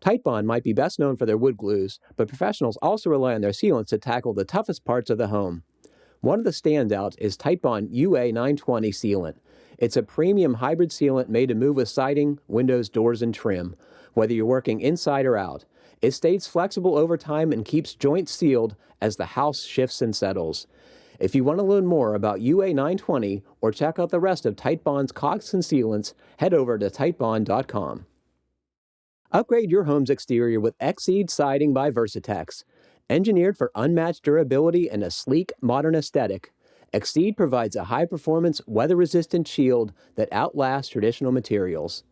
Titebond might be best known for their wood glues, but professionals also rely on their sealants to tackle the toughest parts of the home. One of the standouts is Titebond UA 920 sealant. It's a premium hybrid sealant made to move with siding, windows, doors, and trim, whether you're working inside or out. It stays flexible over time and keeps joints sealed as the house shifts and settles. If you want to learn more about UA 920 or check out the rest of Titebond's caulks and sealants, head over to Titebond.com. Upgrade your home's exterior with Exceed Siding by Versatex. Engineered for unmatched durability and a sleek, modern aesthetic, Exceed provides a high-performance, weather-resistant shield that outlasts traditional materials.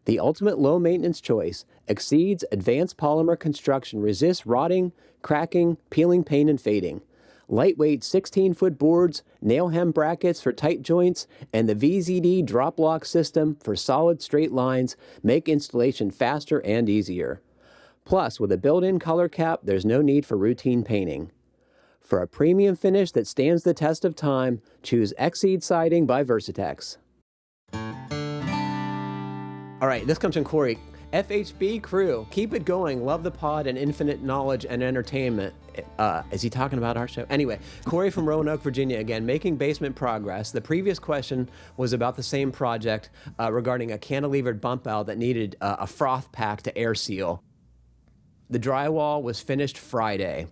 The ultimate low-maintenance choice, Exceed's advanced polymer construction resists rotting, cracking, peeling paint, and fading. Lightweight 16-foot boards, nail hem brackets for tight joints, and the VZD drop lock system for solid straight lines make installation faster and easier. Plus, with a built-in color cap, there's no need for routine painting. For a premium finish that stands the test of time, choose Exceed Siding by Versatex. All right, this comes from Corey. FHB crew, keep it going. Love the pod and infinite knowledge and entertainment. Is he talking about our show? Anyway, Corey from Roanoke, Virginia, again, making basement progress. The previous question was about the same project regarding a cantilevered bump out that needed a froth pack to air seal. The drywall was finished Friday.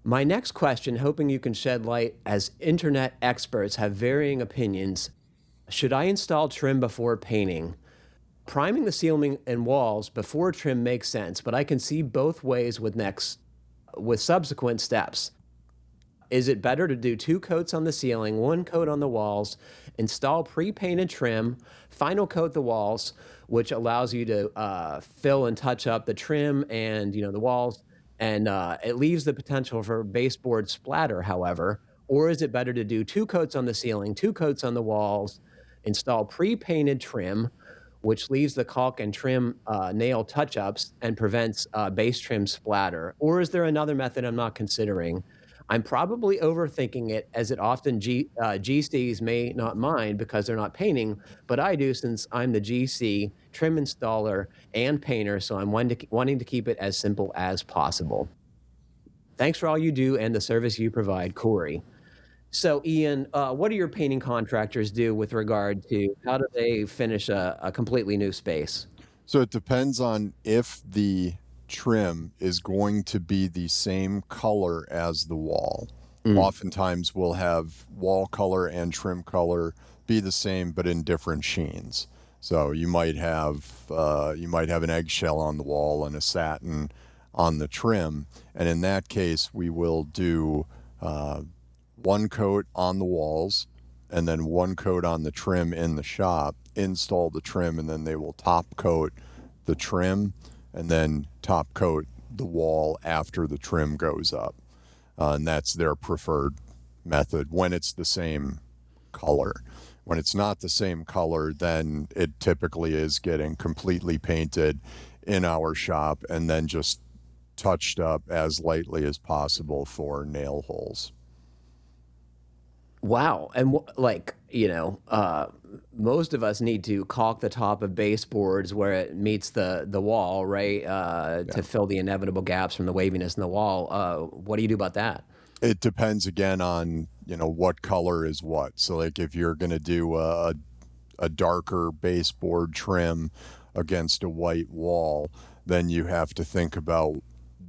My next question, hoping you can shed light, as internet experts have varying opinions. Should I install trim before painting? Priming the ceiling and walls before trim makes sense, but I can see both ways with subsequent steps. Is it better to do 2 coats on the ceiling, 1 coat on the walls, install pre-painted trim, final coat the walls, which allows you to fill and touch up the trim and the walls, and it leaves the potential for baseboard splatter, however? Or is it better to do 2 coats on the ceiling, 2 coats on the walls, install pre-painted trim, which leaves the caulk and trim nail touch-ups and prevents base trim splatter? Or is there another method I'm not considering? I'm probably overthinking it, as it often GCs may not mind because they're not painting, but I do, since I'm the GC, trim installer, and painter, so I'm wanting to keep it as simple as possible. Thanks for all you do and the service you provide, Corey. So, Ian, what do your painting contractors do with regard to how do they finish a completely new space? So it depends on if the trim is going to be the same color as the wall. Oftentimes we'll have wall color and trim color be the same but in different sheens. So you might have an eggshell on the wall and a satin on the trim, and in that case we will do 1 coat on the walls and then 1 coat on the trim in the shop, install the trim, and then they will top coat the trim and then top coat the wall after the trim goes up. And that's their preferred method when it's the same color. When it's not the same color, then it typically is getting completely painted in our shop and then just touched up as lightly as possible for nail holes. Wow. And most of us need to caulk the top of baseboards where it meets the wall, right? To fill the inevitable gaps from the waviness in the wall. What do you do about that? It depends again on, what color is what. So like if you're going to do a darker baseboard trim against a white wall, then you have to think about,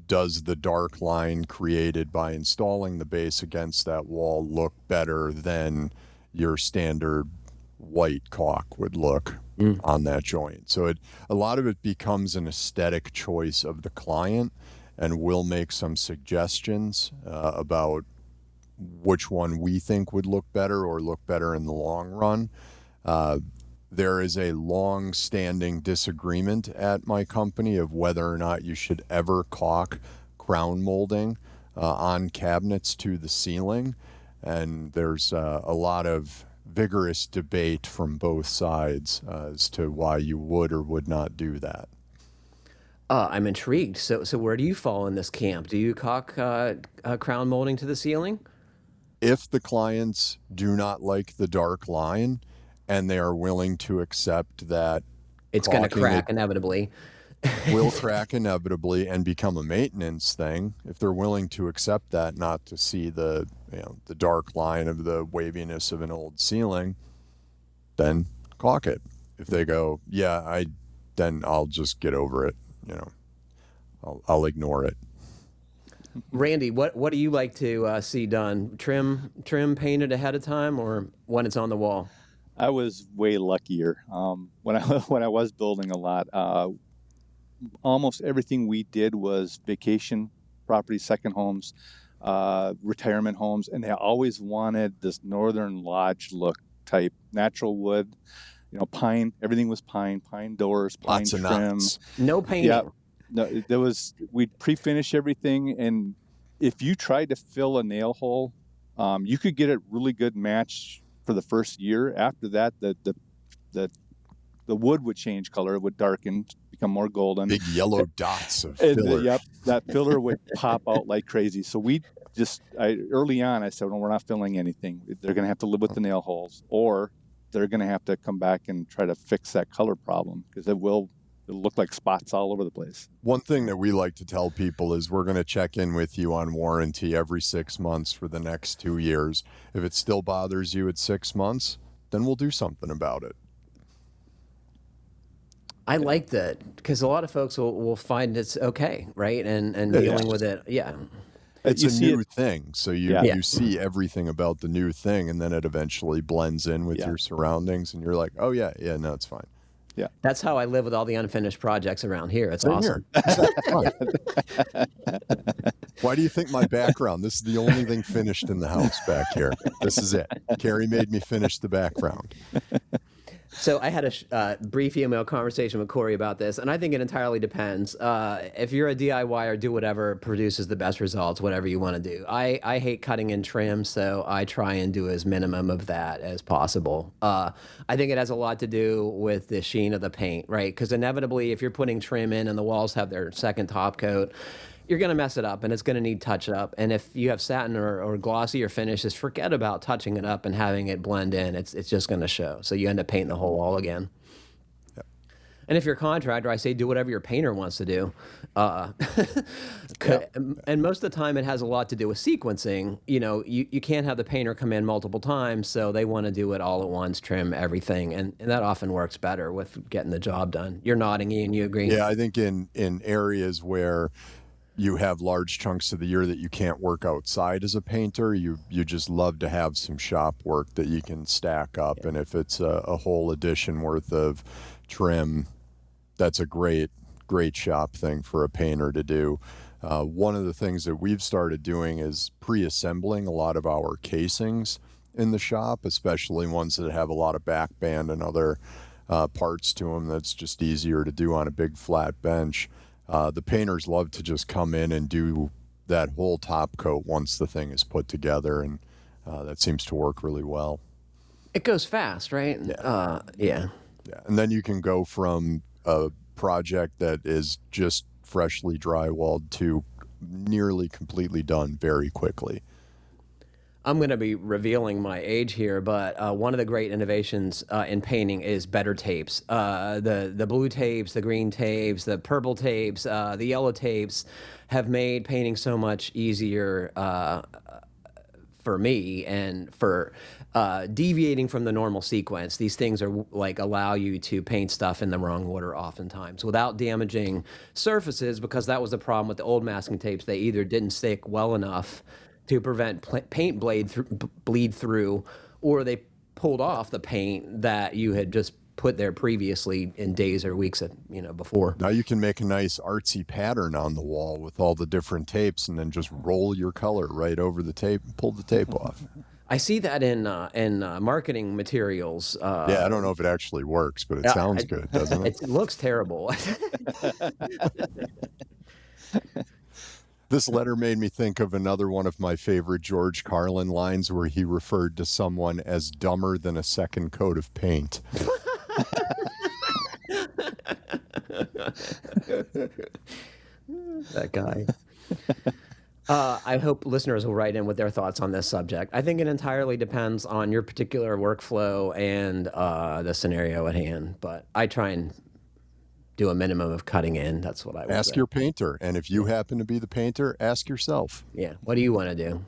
does the dark line created by installing the base against that wall look better than your standard white caulk would look on that joint? So a lot of it becomes an aesthetic choice of the client, and we'll make some suggestions about which one we think would look better or look better in the long run. There is a long-standing disagreement at my company of whether or not you should ever caulk crown molding on cabinets to the ceiling, and there's a lot of vigorous debate from both sides as to why you would or would not do that. I'm intrigued. So where do you fall in this camp? Do you caulk crown molding to the ceiling? If the clients do not like the dark line, and they are willing to accept that it's going to crack inevitably. will crack inevitably and become a maintenance thing. If they're willing to accept that, not to see the dark line of the waviness of an old ceiling, then caulk it. If they go, yeah, then I'll just get over it. I'll ignore it. Randy, what do you like to see done? Trim painted ahead of time, or when it's on the wall? I was way luckier. When I was building a lot, almost everything we did was vacation properties, second homes, retirement homes, and they always wanted this northern lodge look type, natural wood, pine. Everything was pine doors, pine Lots of trim. knots. No painting. Yeah, no, we'd pre-finish everything, and if you tried to fill a nail hole, you could get a really good match for the first year. After that, the wood would change color, it would darken, become more golden. Big yellow dots of filler. That filler would pop out like crazy. So early on, I said, well, we're not filling anything. They're going to have to live with the nail holes, or they're going to have to come back and try to fix that color problem, because it'll look like spots all over the place. One thing that we like to tell people is we're going to check in with you on warranty every 6 months for the next 2 years. If it still bothers you at 6 months, then we'll do something about it. I like that, because a lot of folks will find it's okay, right? And dealing with it, yeah. It's a new thing, so you see everything about the new thing, and then it eventually blends in with your surroundings, and you're like, oh yeah, no, it's fine. Yeah, that's how I live with all the unfinished projects around here. It's awesome. Why do you think my background? This is the only thing finished in the house back here. This is it. Carrie made me finish the background. So I had a brief email conversation with Corey about this, and I think it entirely depends. If you're a DIYer, do whatever produces the best results, whatever you want to do. I hate cutting in trim, so I try and do as minimum of that as possible. I think it has a lot to do with the sheen of the paint, right? Because inevitably, if you're putting trim in and the walls have their second top coat, you're going to mess it up, and it's going to need touch up. And if you have satin or glossy or finishes, forget about touching it up and having it blend in. It's just going to show. So you end up painting the whole wall again. Yep. And if you're a contractor, I say do whatever your painter wants to do. And most of the time, it has a lot to do with sequencing. You can't have the painter come in multiple times, so they want to do it all at once, trim everything, and that often works better with getting the job done. You're nodding, Ian. You agree? Yeah, I think in areas where you have large chunks of the year that you can't work outside as a painter, you just love to have some shop work that you can stack up. Yeah. And if it's a whole edition worth of trim, that's a great shop thing for a painter to do. One of the things that we've started doing is pre-assembling a lot of our casings in the shop, especially ones that have a lot of back band and other parts to them. That's just easier to do on a big flat bench. The painters love to just come in and do that whole top coat once the thing is put together, and that seems to work really well. It goes fast, right? Yeah. And then you can go from a project that is just freshly drywalled to nearly completely done very quickly. I'm going to be revealing my age here, but one of the great innovations in painting is better tapes. The blue tapes, the green tapes, the purple tapes, the yellow tapes have made painting so much easier for me, and for deviating from the normal sequence. These things are allow you to paint stuff in the wrong order oftentimes without damaging surfaces, because that was the problem with the old masking tapes. They either didn't stick well enough to prevent paint bleed through, or they pulled off the paint that you had just put there previously in days or weeks before. Now you can make a nice artsy pattern on the wall with all the different tapes, and then just roll your color right over the tape and pull the tape off. I see that in marketing materials. Yeah, I don't know if it actually works, but it sounds good, doesn't it? It looks terrible. This letter made me think of another one of my favorite George Carlin lines, where he referred to someone as dumber than a second coat of paint. That guy. I hope listeners will write in with their thoughts on this subject. I think it entirely depends on your particular workflow and the scenario at hand, but I try and do a minimum of cutting in. That's what I would Ask say. your painter. And if you happen to be the painter, ask yourself. Yeah. What do you want to do?